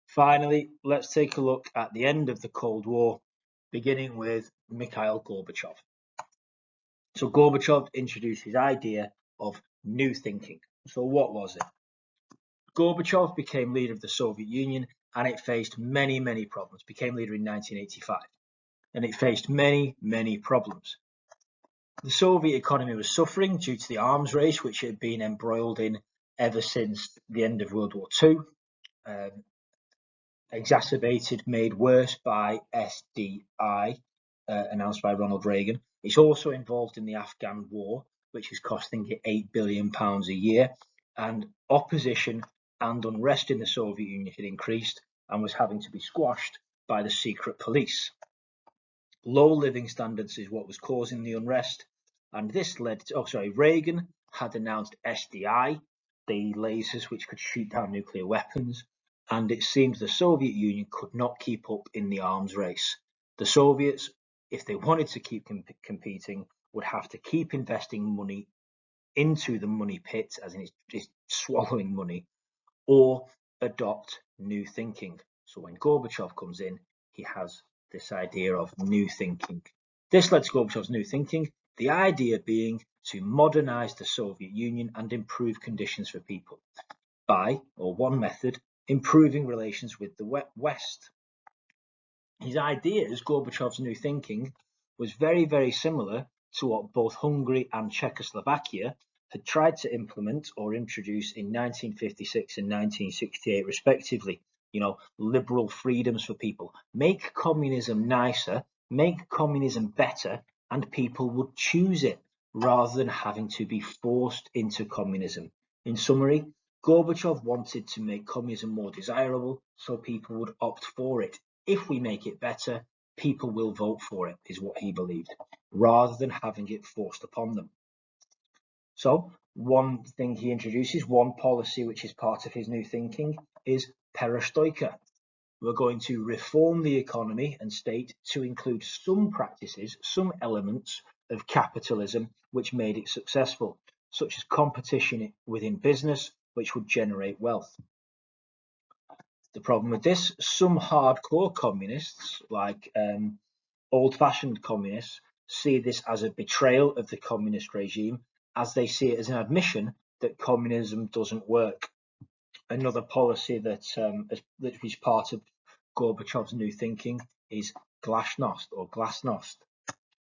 Finally, let's take a look at the end of the Cold War, beginning with Mikhail Gorbachev. So Gorbachev introduced his idea of new thinking. So what was it? Gorbachev became leader of the Soviet Union and it faced many, many problems. Became leader in 1985 and it faced many, many problems. The Soviet economy was suffering due to the arms race, which it had been embroiled in ever since the end of World War II, exacerbated, made worse by SDI, announced by Ronald Reagan. It's also involved in the Afghan war, which is costing it £8 billion a year, and opposition and unrest in the Soviet Union had increased and was having to be squashed by the secret police. Low living standards is what was causing the unrest, and this led to, Reagan had announced SDI, the lasers which could shoot down nuclear weapons, and it seemed the Soviet Union could not keep up in the arms race. The Soviets, if they wanted to keep competing, would have to keep investing money into the money pit, as in it's swallowing money, or adopt new thinking. So when Gorbachev comes in, he has this idea of new thinking. This led to Gorbachev's new thinking, the idea being to modernize the Soviet Union and improve conditions for people by, or one method, improving relations with the West. His ideas, Gorbachev's new thinking, was very, very similar to what both Hungary and Czechoslovakia had tried to implement or introduce in 1956 and 1968 respectively. Liberal freedoms for people. Make communism nicer, make communism better, and people would choose it rather than having to be forced into communism. In summary, Gorbachev wanted to make communism more desirable so people would opt for it. If we make it better, people will vote for it, is what he believed, rather than having it forced upon them. So one thing he introduces, one policy which is part of his new thinking, is perestroika. We're going to reform the economy and state to include some practices, some elements of capitalism which made it successful, such as competition within business, which would generate wealth. The problem with this, some hardcore communists, like old-fashioned communists, see this as a betrayal of the communist regime, as they see it as an admission that communism doesn't work. Another policy that is part of Gorbachev's new thinking is glasnost or glasnost,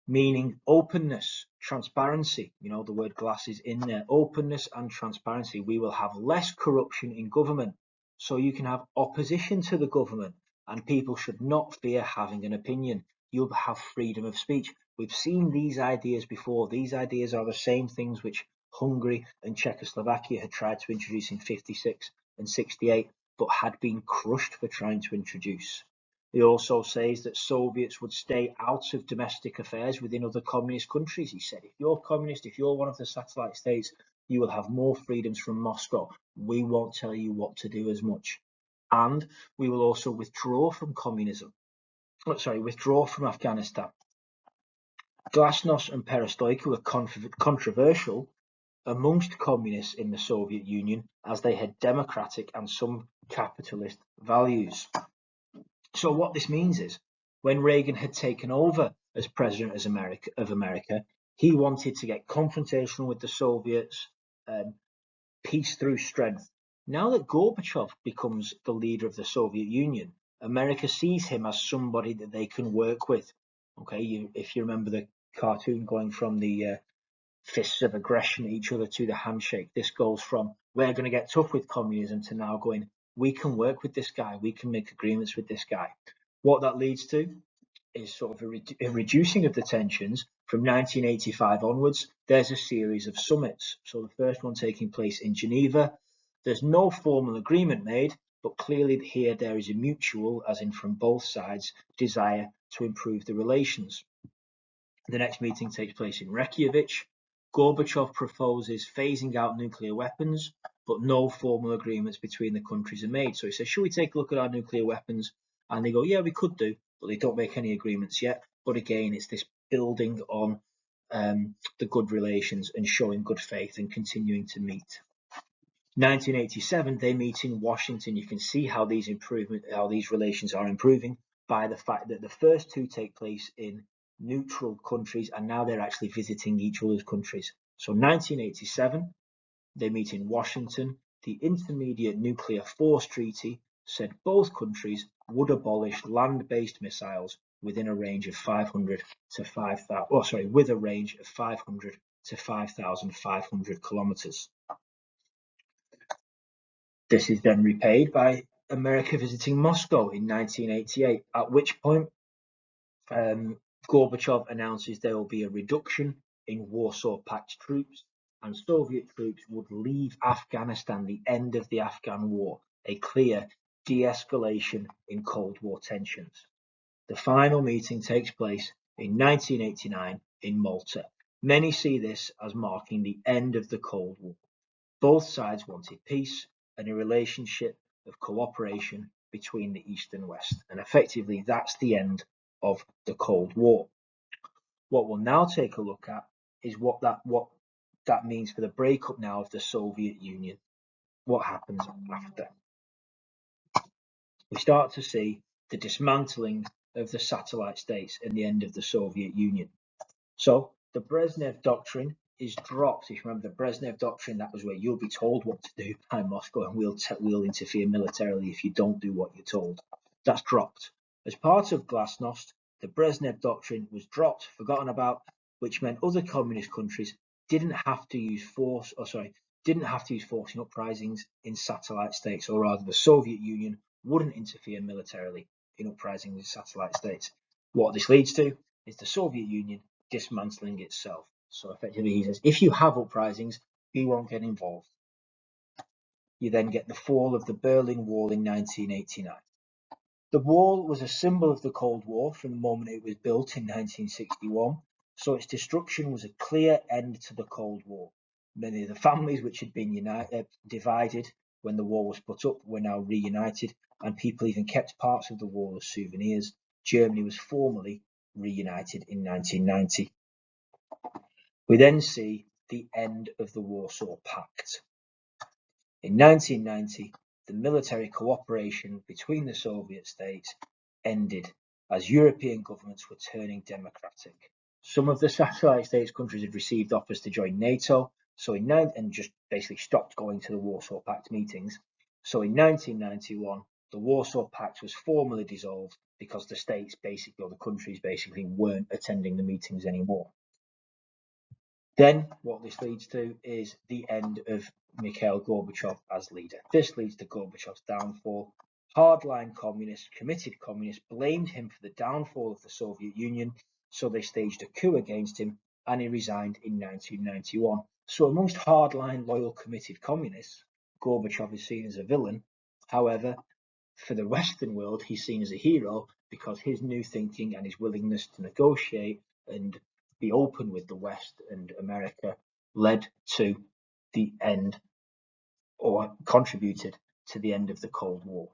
meaning openness, transparency. The word glass is in there. Openness and transparency. We will have less corruption in government, so you can have opposition to the government, and people should not fear having an opinion. You'll have freedom of speech. We've seen these ideas before. These ideas are the same things which Hungary and Czechoslovakia had tried to introduce in 56 and 68, but had been crushed for trying to introduce. He also says that Soviets would stay out of domestic affairs within other communist countries. He said, if you're communist, if you're one of the satellite states, you will have more freedoms from Moscow. We won't tell you what to do as much. And we will also withdraw from withdraw from Afghanistan. Glasnost and perestroika were controversial amongst communists in the Soviet Union, as they had democratic and some capitalist values. So what this means is, when Reagan had taken over as president of America, he wanted to get confrontational with the Soviets, peace through strength. Now that Gorbachev becomes the leader of the Soviet Union, America sees him as somebody that they can work with. Okay, if you remember the cartoon going from the fists of aggression at each other to the handshake, this goes from we're going to get tough with communism to now going, we can work with this guy, we can make agreements with this guy. What that leads to is sort of a reducing of the tensions. From 1985 onwards, there's a series of summits. So the first one taking place in Geneva. There's no formal agreement made, but clearly here there is a mutual, as in from both sides, desire to improve the relations. The next meeting takes place in Reykjavik. Gorbachev proposes phasing out nuclear weapons, but no formal agreements between the countries are made. So he says, should we take a look at our nuclear weapons? And they go, yeah, we could do, but they don't make any agreements yet. But again, it's this building on the good relations and showing good faith and continuing to meet. 1987, they meet in Washington. You can see how these relations are improving by the fact that the first two take place in neutral countries, and now they're actually visiting each other's countries. So 1987, they meet in Washington. The Intermediate Nuclear Force Treaty said both countries would abolish land-based missiles within a range of 500 to 5,000. With a range of 500 to 5,500 kilometers. This is then repaid by America visiting Moscow in 1988, at which point Gorbachev announces there will be a reduction in Warsaw Pact troops and Soviet troops would leave Afghanistan, the end of the Afghan war, a clear de-escalation in Cold War tensions. The final meeting takes place in 1989 in Malta. Many see this as marking the end of the Cold War. Both sides wanted peace and a relationship of cooperation between the East and West, and effectively that's the end of the Cold War. What we'll now take a look at is what that means for the breakup now of the Soviet Union. What happens after? We start to see the dismantling of the satellite states and the end of the Soviet Union. So the Brezhnev Doctrine is dropped. If you remember the Brezhnev Doctrine, that was where you'll be told what to do by Moscow and we'll interfere militarily if you don't do what you're told. That's dropped. As part of Glasnost, the Brezhnev Doctrine was dropped, forgotten about, which meant other communist countries didn't have to use force in uprisings in satellite states, or rather the Soviet Union wouldn't interfere militarily in uprisings in satellite states. What this leads to is the Soviet Union dismantling itself. So effectively he says, if you have uprisings, we won't get involved. You then get the fall of the Berlin Wall in 1989. The wall was a symbol of the Cold War from the moment it was built in 1961, so its destruction was a clear end to the Cold War. Many of the families which had been divided when the wall was put up were now reunited, and people even kept parts of the wall as souvenirs. Germany was formally reunited in 1990. We then see the end of the Warsaw Pact. In 1990, the military cooperation between the Soviet states ended as European governments were turning democratic. Some of the satellite states countries had received offers to join NATO, and just basically stopped going to the Warsaw Pact meetings. So in 1991, the Warsaw Pact was formally dissolved because the states or the countries weren't attending the meetings anymore. Then what this leads to is the end of Mikhail Gorbachev as leader. This leads to Gorbachev's downfall. Hardline communists, committed communists, blamed him for the downfall of the Soviet Union, so they staged a coup against him and he resigned in 1991. So amongst hardline, loyal, committed communists, Gorbachev is seen as a villain. However, for the Western world, he's seen as a hero because his new thinking and his willingness to negotiate and be open with the West and America led to the end, or contributed to the end of the Cold War.